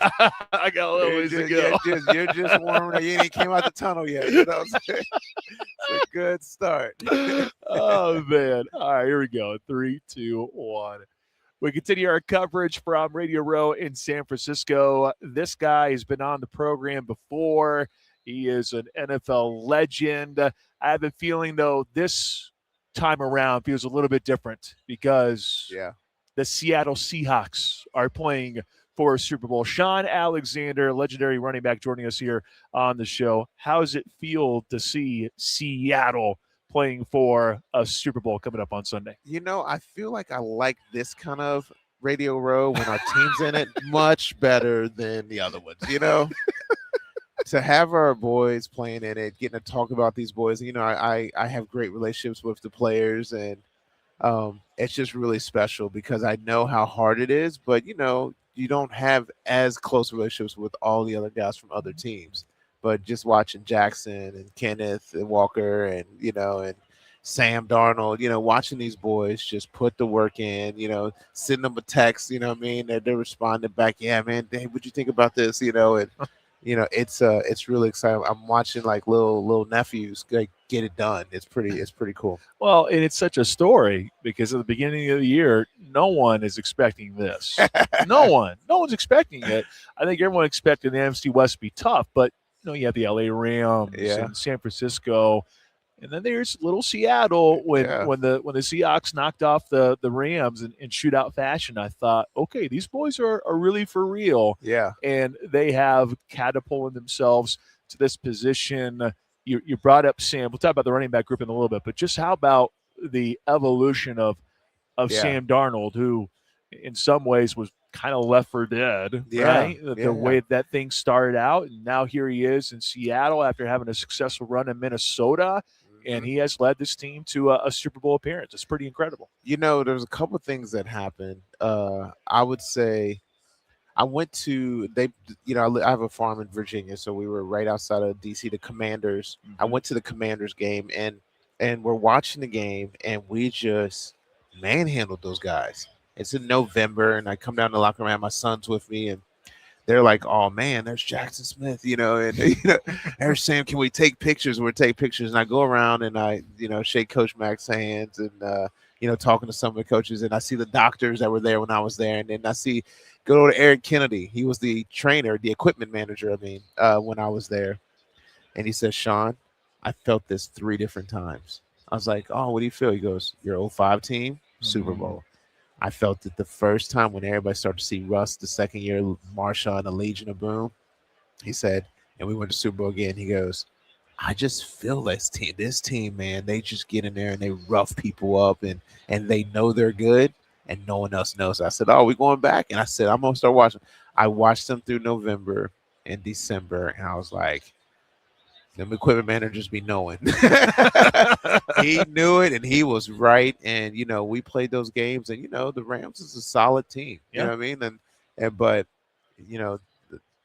I got a little ways to go. You're just warming up. You ain't came out the tunnel yet. You know what I'm saying? It's a good start. Oh man! All right, here we go. Three, two, one. We continue our coverage from Radio Row in San Francisco. This guy has been on the program before. He is an NFL legend. I have a feeling, though, this time around feels a little bit different because Yeah. the Seattle Seahawks are playing for a Super Bowl. Shaun Alexander, legendary running back, joining us here on the show. How does it feel to see Seattle playing for a Super Bowl coming up on Sunday? I feel like I like this kind of Radio Row when our team's in it much better than the other ones, to have our boys playing in it, getting to talk about these boys. I have great relationships with the players, and it's just really special because I know how hard it is, but you don't have as close relationships with all the other guys from other teams. But just watching Jackson and Kenneth and Walker and Sam Darnold, watching these boys just put the work in, sending them a text, what I mean? They're responding back, yeah, man, hey, what'd you think about this? And it's really exciting. I'm watching like little nephews get it done. It's pretty cool. Well, and it's such a story because at the beginning of the year, no one is expecting this. No one's expecting it. I think everyone expected the NFC West to be tough, but you have the LA Rams and San Francisco. And then there's little Seattle when the Seahawks knocked off the Rams in shootout fashion. I thought, okay, these boys are really for real. Yeah. And they have catapulted themselves to this position. You brought up Sam. We'll talk about the running back group in a little bit, but just how about the evolution of Sam Darnold, who in some ways was kind of left for dead, right? The way that thing started out, and now here he is in Seattle after having a successful run in Minnesota. And he has led this team to a Super Bowl appearance. It's pretty incredible. There's a couple of things that happened. I would say I went to I have a farm in Virginia, so we were right outside of DC. The Commanders. I went to the Commanders game, and we're watching the game, and we just manhandled those guys. It's in November, and I come down to the locker room. I have my sons with me, and they're like, "Oh man, there's Jackson Smith," and there's Sam. Can we take pictures? We'll take pictures, and I go around and I, shake Coach Mack's hands and talking to some of the coaches, and I see the doctors that were there when I was there, and then I see go to Eric Kennedy. He was the trainer, the equipment manager. When I was there, and he says, "Shaun, I felt this 3 different times." I was like, "Oh, what do you feel?" He goes, "Your 05 team, Super Bowl." I felt it the first time when everybody started to see Russ the second year, Marshawn, and the Legion of Boom. He said, and we went to Super Bowl again. He goes, "I just feel this team, man, they just get in there and they rough people up and they know they're good and no one else knows." I said, "Oh, we going back?" And I said, "I'm going to start watching." I watched them through November and December, and I was like, them equipment managers be knowing. He knew it, and he was right. And we played those games, and the Rams is a solid team. You know what I mean? But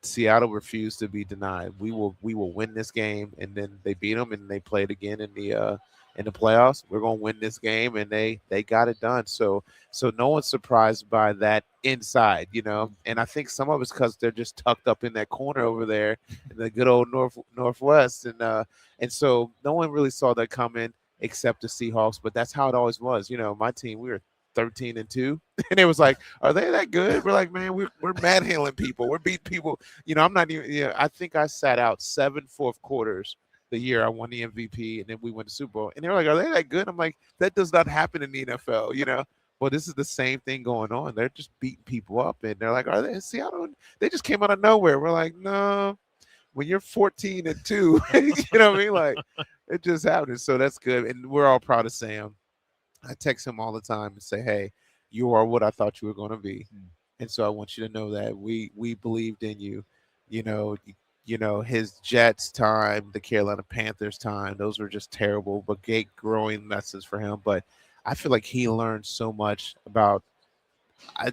Seattle refused to be denied. We will win this game, and then they beat them, and they played again in the playoffs. We're gonna win this game, and they got it done. So no one's surprised by that inside, And I think some of it's because they're just tucked up in that corner over there in the good old Northwest, and so no one really saw that coming except the Seahawks. But that's how it always was. My team, we were 13-2, and it was like, "Are they that good?" We're like, "Man, we're manhandling people. We're beating people." I'm not even. I think I sat out 7 fourth quarters the year I won the MVP, and then we went to Super Bowl. And they're like, "Are they that good?" I'm like, "That does not happen in the NFL." Well, this is the same thing going on. They're just beating people up, and they're like, "Are they in Seattle?" They just came out of nowhere. We're like, "No." When you're 14-2, you know what I mean? Like, it just happened. So that's good, and we're all proud of Sam. I text him all the time and say, "Hey, you are what I thought you were going to be, and so I want you to know that we believed in you." His Jets time, the Carolina Panthers time, those were just terrible, but great growing lessons for him. But I feel like he learned so much about.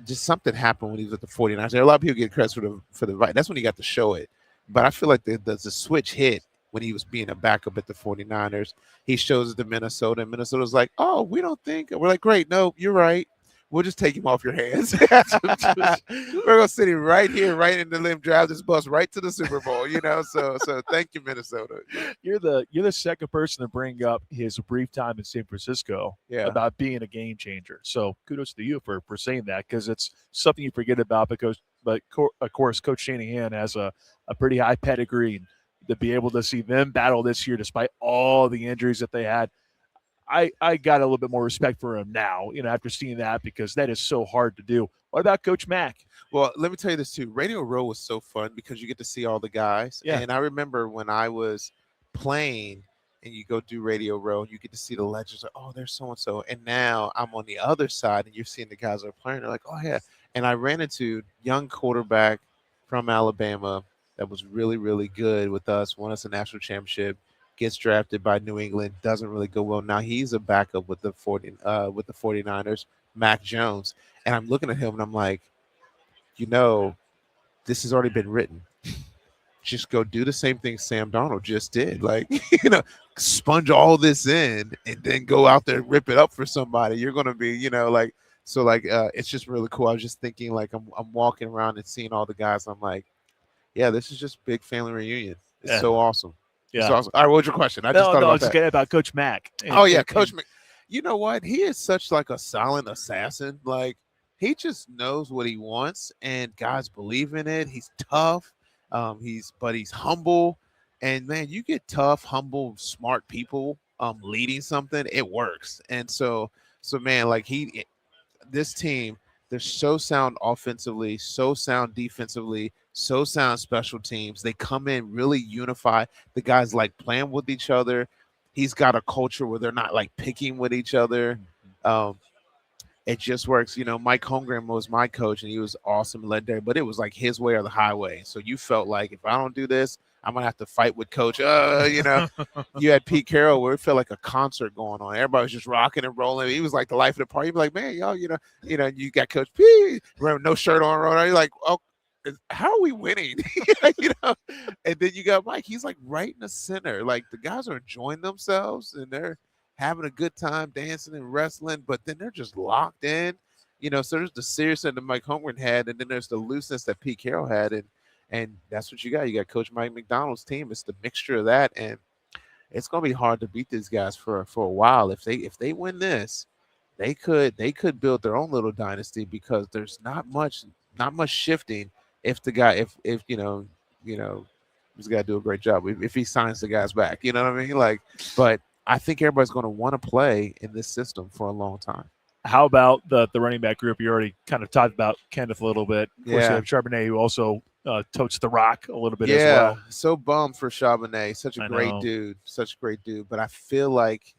Just something happened when he was at the 49ers. A lot of people get credit for the right. That's when he got to show it. But I feel like the switch hit when he was being a backup at the 49ers. He shows it to Minnesota, and Minnesota's like, "Oh, we don't think." We're like, "Great, no, you're right. we'll just take him off your hands. We're gonna sit him right here, right in the limb, drive this bus right to the Super Bowl. So thank you, Minnesota. You're the second person to bring up his brief time in San Francisco Yeah. about being a game changer. So kudos to you for saying that, because it's something you forget about. Of course, Coach Shanahan has a pretty high pedigree, and to be able to see them battle this year despite all the injuries that they had, I got a little bit more respect for him now, after seeing that, because that is so hard to do. What about Coach Mack? Well, let me tell you this too. Radio Row was so fun because you get to see all the guys. Yeah. And I remember when I was playing and you go do Radio Row and you get to see the legends like, oh, there's so and so. And now I'm on the other side and you're seeing the guys that are playing. They're like, oh yeah. And I ran into young quarterback from Alabama that was really, really good with us, won us a national championship, gets drafted by New England, doesn't really go well. Now he's a backup with the 49ers, Mac Jones. And I'm looking at him and I'm like, this has already been written. Just go do the same thing Sam Darnold just did. Like, sponge all this in and then go out there and rip it up for somebody. You're going to be, it's just really cool. I was just thinking, like, I'm walking around and seeing all the guys. I'm like, yeah, this is just big family reunion. It's so awesome. Yeah. It's awesome. All right, what was your question? I just thought about that. About Coach Mack. Coach Mack. You know what? He is such like a silent assassin. Like, he just knows what he wants, and guys believe in it. He's tough. He's humble. And man, you get tough, humble, smart people leading something, it works. And so man, like this team, they're so sound offensively, so sound defensively, so sound special teams. They come in really unified. The guys like playing with each other. He's got a culture where they're not like picking with each other. It just works. Mike Holmgren was my coach, and he was awesome, legendary, but it was like his way or the highway. So you felt like, if I don't do this, I'm going to have to fight with coach. You had Pete Carroll where it felt like a concert going on. Everybody was just rocking and rolling. He was like the life of the party. You'd be like, man, y'all, you got Coach P, remember, no shirt on. You're like, oh, how are we winning? And then you got Mike. He's like right in the center. Like, the guys are enjoying themselves, and they're having a good time dancing and wrestling, but then they're just locked in, so there's the seriousness that Mike Holmgren had, and then there's the looseness that Pete Carroll had, and that's what you got. You got Coach Mike McDonald's team. It's the mixture of that, and it's going to be hard to beat these guys for a while. If they win this, they could build their own little dynasty, because there's not much shifting if the guy if he's got to do a great job if he signs the guys back. You know what I mean? Like, but I think everybody's going to want to play in this system for a long time. How about the running back group? You already kind of talked about Kenneth a little bit. Of course, you have Charbonnet, who also totes the rock a little bit as well. Yeah, so bummed for Charbonnet. Such a great dude. But I feel like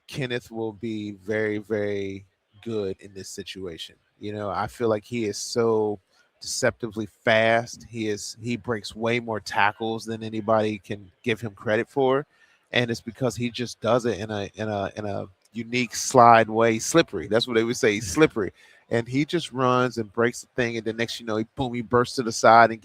Kenneth will be very, very good in this situation. I feel like he is so deceptively fast. He breaks way more tackles than anybody can give him credit for. And it's because he just does it in a unique slide way. Slippery. That's what they would say. He's slippery. And he just runs and breaks the thing. And the next, he bursts to the side and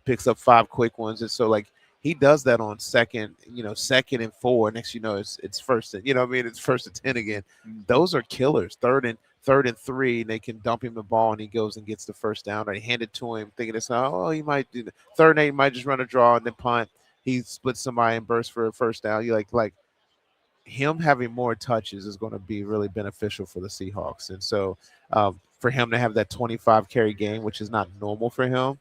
picks up 5 quick ones. And so, like, he does that on second and 4. Next, it's first and, it's first and 10 again. Those are killers. Third and 3, and they can dump him the ball, and he goes and gets the first down. Or they hand it to him thinking it's, he might do the third and 8, he might just run a draw and then punt. He splits somebody and bursts for a first down. You like him having more touches is going to be really beneficial for the Seahawks. And so for him to have that 25 carry game, which is not normal for him,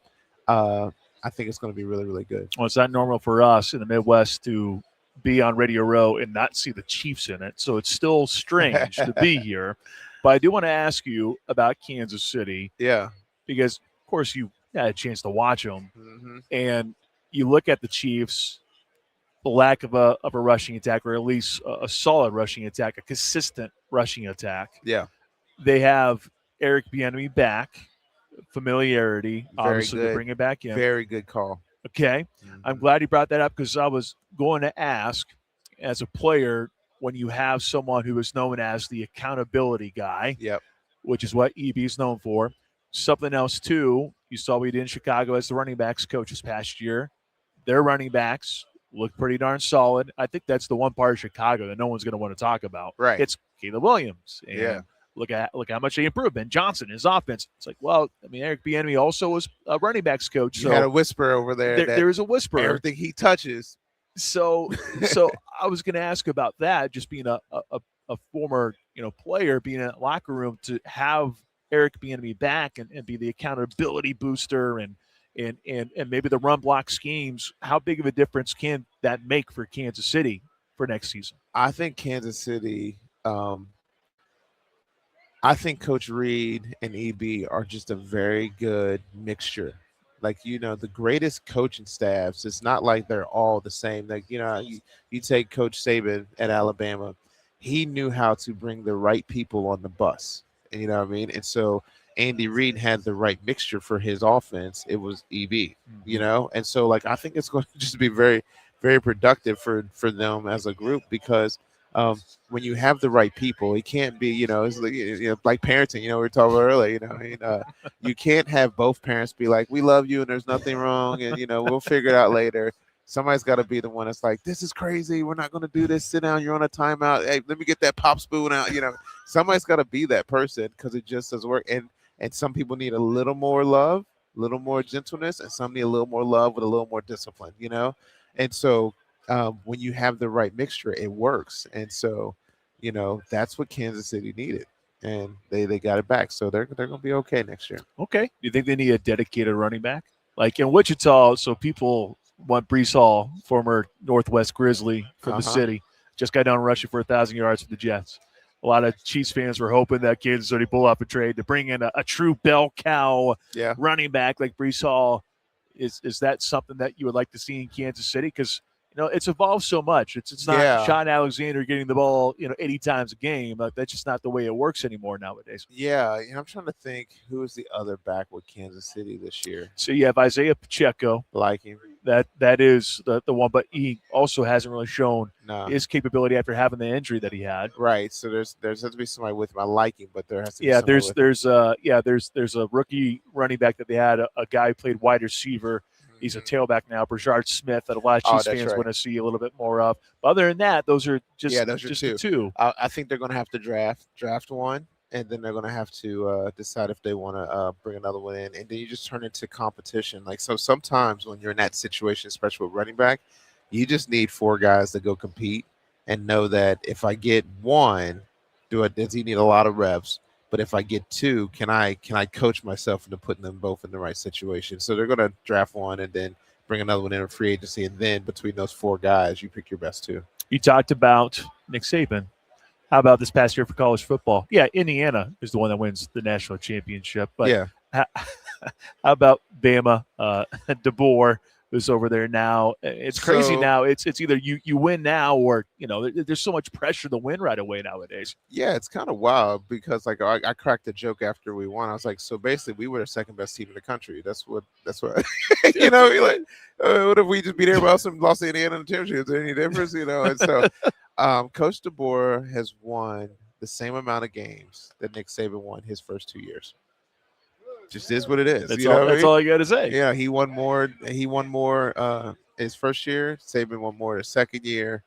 I think it's going to be really, really good. Well, it's not normal for us in the Midwest to be on Radio Row and not see the Chiefs in it. So it's still strange to be here. But I do want to ask you about Kansas City. Yeah. Because, of course, you had a chance to watch them. Mm-hmm. And you look at the Chiefs, the lack of a rushing attack, or at least a solid rushing attack, a consistent rushing attack. Yeah. They have Eric Bieniemy back, familiarity, very obviously, good. to bring it back in. Very good call. Okay. Mm-hmm. I'm glad you brought that up, because I was going to ask, as a player, when you have someone who is known as the accountability guy, which is what EB is known for, something else, too, you saw we did in Chicago as the running backs coach this past year. Their running backs look pretty darn solid. I think that's the one part of Chicago that no one's going to want to talk about. Right. It's Caleb Williams and look how much they improved. Ben Johnson, his offense. It's like, well, I mean, Eric Bieniemy also was a running backs coach, You had so a whisper over there that there is a whisper. everything he touches. So I was going to ask about that. Just being a former player, being in that locker room, to have Eric Bieniemy back and be the accountability booster and maybe the run block schemes. How big of a difference can that make for Kansas City for next season? I think Kansas City. I think Coach Reed and EB are just a very good mixture. Like, the greatest coaching staffs, it's not like they're all the same. Like, you take Coach Saban at Alabama, he knew how to bring the right people on the bus. And you know what I mean? And so Andy Reid had the right mixture for his offense. It was EB, And so, like, I think it's going to just be very, very productive for them as a group because when you have the right people, it can't be, it's like parenting, we were talking about earlier, you can't have both parents be like, we love you and there's nothing wrong and, we'll figure it out later. Somebody's got to be the one that's like, this is crazy. We're not going to do this. Sit down. You're on a timeout. Hey, let me get that pop spoon out. Somebody's got to be that person because it just doesn't work. And some people need a little more love, a little more gentleness, and some need a little more love with a little more discipline, And so when you have the right mixture, it works. And so, that's what Kansas City needed. And they got it back. So they're going to be okay next year. Okay. Do you think they need a dedicated running back? Like in Wichita, so people want Brees Hall, former Northwest Grizzly from the city, just got down rushing for 1,000 yards for the Jets. A lot of Chiefs fans were hoping that Kansas City pull off a trade to bring in a true bell cow running back like Brees Hall. Is that something that you would like to see in Kansas City? Because it's evolved so much. It's not Shaun Alexander getting the ball 80 times a game. That's just not the way it works anymore nowadays. Yeah, I'm trying to think who is the other back with Kansas City this year. So you have Isaiah Pacheco. Like him. That is the one, but he also hasn't really shown his capability after having the injury that he had. Right. So there's has to be somebody with him. I like him, but there has to be there's a rookie running back that they had, a guy who played wide receiver. He's a tailback now, Brashard Smith, that a lot of Chiefs fans want to see a little bit more of. But other than that, those are just the two. I think they're going to have to draft one, and then they're going to have to decide if they want to bring another one in. And then you just turn into competition. Like, so sometimes when you're in that situation, especially with running back, you just need 4 guys to go compete and know that if I get one, does he need a lot of reps? But if I get 2, can I coach myself into putting them both in the right situation? So they're going to draft one and then bring another one in free agency. And then between those 4 guys, you pick your best 2. You talked about Nick Saban. How about this past year for college football? Yeah, Indiana is the one that wins the national championship. But how about Bama? DeBoer, who's over there now. It's crazy now. It's either you win now or, there's so much pressure to win right away nowadays. Yeah, it's kind of wild because like I cracked a joke after we won. I was like, so basically we were the second best team in the country. That's what like, what if we just beat everybody else and lost to Indiana in the championship? Is there any difference? And so Coach DeBoer has won the same amount of games that Nick Saban won his first 2 years. Just is what it is. That's all you got to say. Yeah, he won more his first year. Saban won more the second year.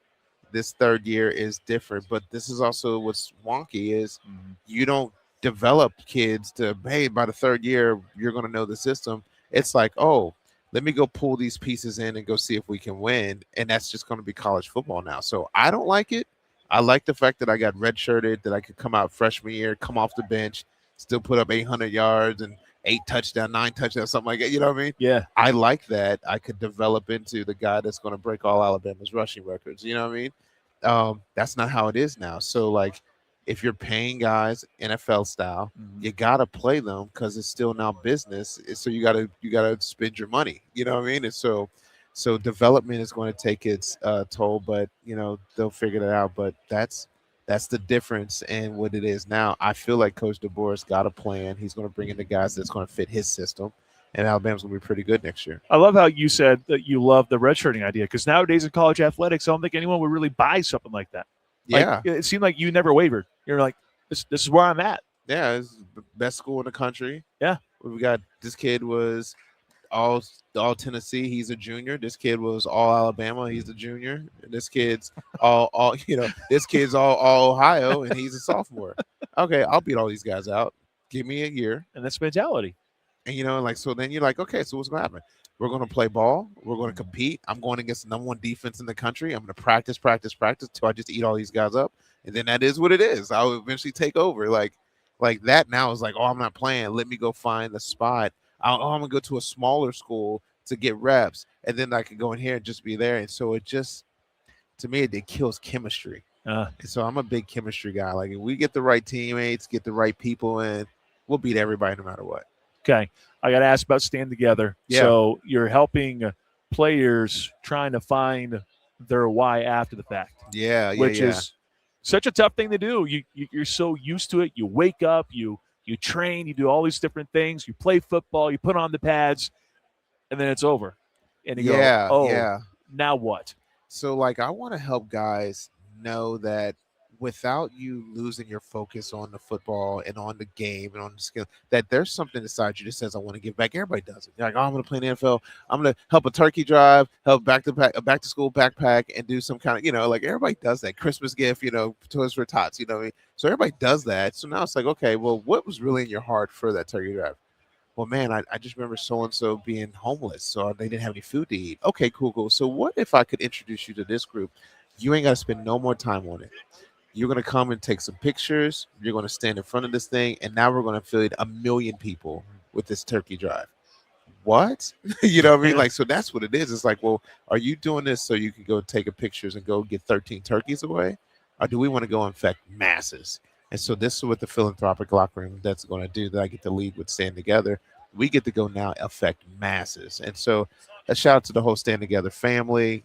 This third year is different, but this is also what's wonky is you don't develop kids to, hey, by the third year you're going to know the system. It's like, oh, let me go pull these pieces in and go see if we can win, and that's just going to be college football now. So I don't like it. I like the fact that I got redshirted, that I could come out freshman year, come off the bench, still put up 800 yards and 8 touchdowns, 9 touchdowns, something like that. You know what I mean? Yeah. I like that. I could develop into the guy that's going to break all Alabama's rushing records. You know what I mean? That's not how it is now. So, like, if you're paying guys NFL style, you got to play them because it's still now business. So you got to spend your money. You know what I mean? And so development is going to take its toll, but, they'll figure it out. But that's the difference in what it is now. I feel like Coach DeBoer's got a plan. He's going to bring in the guys that's going to fit his system, and Alabama's going to be pretty good next year. I love how you said that you love the redshirting idea because nowadays in college athletics, I don't think anyone would really buy something like that. Yeah. It seemed like you never wavered. You're like, this is where I'm at. Yeah, it's the best school in the country. Yeah. We got this kid was all Tennessee, he's a junior. This kid was all Alabama, he's a junior. And this kid's all this kid's all Ohio, and he's a sophomore. Okay, I'll beat all these guys out. Give me a year. And that's mentality. And like, so then you're like, okay, so what's gonna happen? We're gonna play ball. We're gonna compete. I'm going against the number one defense in the country. I'm gonna practice till I just eat all these guys up. And then that is what it is. I'll eventually take over. Like that now is like, oh, I'm not playing. Let me go find the spot. I'm gonna go to a smaller school to get reps, and then I can go in here and just be there. And so it just, to me, it kills chemistry. And so I'm a big chemistry guy. Like if we get the right teammates, get the right people in, we'll beat everybody no matter what. Okay. I got to ask about Stand Together. Yeah. So you're helping players trying to find their why after the fact. Yeah. Which is such a tough thing to do. You're so used to it. You wake up, you train, you do all these different things. You play football, you put on the pads, and then it's over. And you go, oh, now what? So, like, I want to help guys know that without you losing your focus on the football and on the game and on the skill, that there's something inside you that says, I want to give back. Everybody does it. You're like, oh, I'm going to play in the NFL. I'm going to help a turkey drive, help back to school backpack, and do some kind of, like everybody does that. Christmas gift, toys for tots, what I mean? So everybody does that. So now it's like, okay, well, what was really in your heart for that turkey drive? Well, man, I just remember so-and-so being homeless, so they didn't have any food to eat. Okay, cool. So what if I could introduce you to this group? You ain't got to spend no more time on it. You're going to come and take some pictures. You're going to stand in front of this thing, and now we're going to feed 1 million people with this turkey drive. What? You know what I mean? Like, so that's what it is. It's like, well, are you doing this so you can go take pictures and go get 13 turkeys away? Or do we want to go infect masses? And so this is what the philanthropic locker room that's going to do, that I get to lead with Stand Together. We get to go now affect masses. And so a shout out to the whole Stand Together family.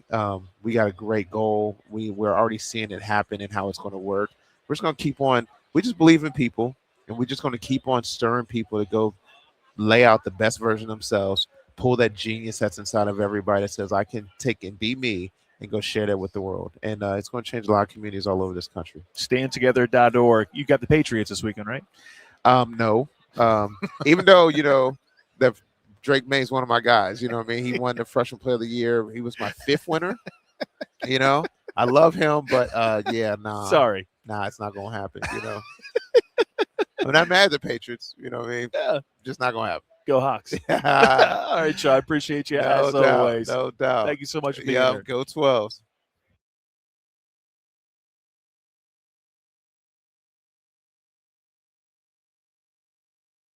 We got a great goal. We're already seeing it happen and how it's going to work. We're just going to keep on. We just believe in people, and we're just going to keep on stirring people to go lay out the best version of themselves, pull that genius that's inside of everybody that says, I can take and be me, and go share that with the world. And it's going to change a lot of communities all over this country. Standtogether.org. You got the Patriots this weekend, right? No. Even though, that Drake May's one of my guys, you know what I mean? He won the Freshman Player of the Year. He was my 5th winner. I love him, but Sorry. Nah, it's not going to happen, I'm not mad at the Patriots, you know what I mean? Yeah. Just not going to happen. Go Hawks. All right, Shaun. I appreciate you as always. No doubt. Thank you so much for being here. Go 12s.